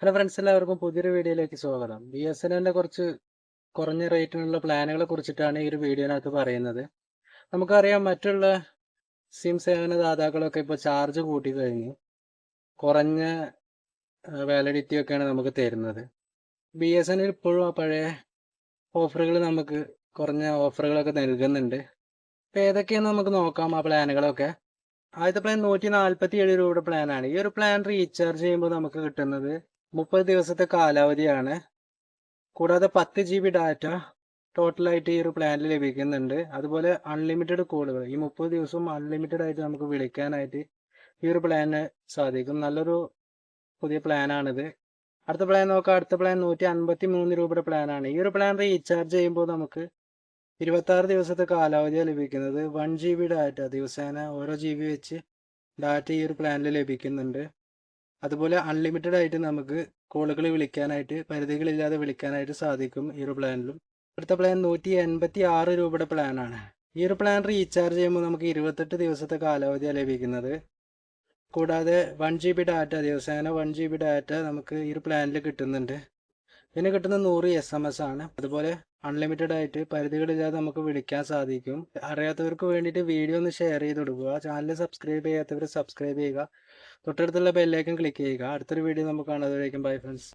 Hello friends, എല്ലാവർക്കും പുതിയൊരു വീഡിയോയിലേക്ക് സ്വാഗതം. ബി എസ് എൻ എല്ലിൻ്റെ കുറച്ച് കുറഞ്ഞ റേറ്റിനുള്ള പ്ലാനുകളെ കുറിച്ചിട്ടാണ് ഈ ഒരു വീഡിയോനകത്ത് പറയുന്നത്. നമുക്കറിയാം, മറ്റുള്ള സിം സേവന ദാതാക്കളൊക്കെ ഇപ്പോൾ ചാർജ് കൂട്ടി കഴിഞ്ഞു. കുറഞ്ഞ വാലിഡിറ്റി ഒക്കെയാണ് നമുക്ക് തരുന്നത്. ബി എസ് എൻ എൽ ഇപ്പോഴും ആ പഴയ ഓഫറുകൾ നമുക്ക് കുറഞ്ഞ ഓഫറുകളൊക്കെ നൽകുന്നുണ്ട്. അപ്പോൾ ഏതൊക്കെയാണെന്ന് നമുക്ക് നോക്കാം ആ പ്ലാനുകളൊക്കെ. ആദ്യത്തെ പ്ലാൻ 147 രൂപയുടെ പ്ലാനാണ്. ഈ ഒരു പ്ലാൻ റീചാർജ് ചെയ്യുമ്പോൾ നമുക്ക് കിട്ടുന്നത് 30 ദിവസത്തെ കാലാവധിയാണ്. കൂടാതെ 10 GB ഡാറ്റ ടോട്ടലായിട്ട് ഈ ഒരു പ്ലാനിൽ ലഭിക്കുന്നുണ്ട്. അതുപോലെ അൺലിമിറ്റഡ് കോളുകൾ, ഈ 30 ദിവസവും അൺലിമിറ്റഡ് ആയിട്ട് നമുക്ക് വിളിക്കാനായിട്ട് ഈ ഒരു പ്ലാനിന് സാധിക്കും. നല്ലൊരു പുതിയ പ്ലാനാണിത്. അടുത്ത പ്ലാൻ നോക്കാം. അടുത്ത പ്ലാൻ 153 രൂപയുടെ പ്ലാനാണ്. ഈ ഒരു പ്ലാൻ റീചാർജ് ചെയ്യുമ്പോൾ നമുക്ക് 26 ദിവസത്തെ കാലാവധിയാണ് ലഭിക്കുന്നത്. 1 GB ഡാറ്റ ദിവസേന ഓരോ GB വെച്ച് ഡാറ്റ ഈ ഒരു പ്ലാനിൽ ലഭിക്കുന്നുണ്ട്. അതുപോലെ അൺലിമിറ്റഡ് ആയിട്ട് നമുക്ക് കോളുകൾ വിളിക്കാനായിട്ട്, പരിധികളില്ലാതെ വിളിക്കാനായിട്ട് സാധിക്കും ഈ ഒരു പ്ലാനിലും. അടുത്ത പ്ലാൻ 186 രൂപയുടെ പ്ലാനാണ്. ഈ ഒരു പ്ലാൻ റീചാർജ് ചെയ്യുമ്പോൾ നമുക്ക് 28 ദിവസത്തെ കാലാവധിയാണ് ലഭിക്കുന്നത്. കൂടാതെ 1 GB ഡാറ്റ ദിവസേന 1 GB ഡാറ്റ നമുക്ക് ഈ ഒരു പ്ലാനിൽ കിട്ടുന്നുണ്ട്. പിന്നെ കിട്ടുന്ന 100 SMS ആണ്. അതുപോലെ അൺലിമിറ്റഡ് ആയിട്ട് പരിധികളില്ലാതെ നമുക്ക് വിളിക്കാൻ സാധിക്കും. അറിയാത്തവർക്ക് വേണ്ടിയിട്ട് വീഡിയോ ഒന്ന് ഷെയർ ചെയ്ത് കൊടുക്കുക. ചാനൽ സബ്സ്ക്രൈബ് ചെയ്യാത്തവർ സബ്സ്ക്രൈബ് ചെയ്യുക. തൊട്ടടുത്തുള്ള ബെല്ലൈക്കൺ ക്ലിക്ക് ചെയ്യുക. അടുത്തൊരു വീഡിയോ നമുക്ക് കാണാം. Bye friends.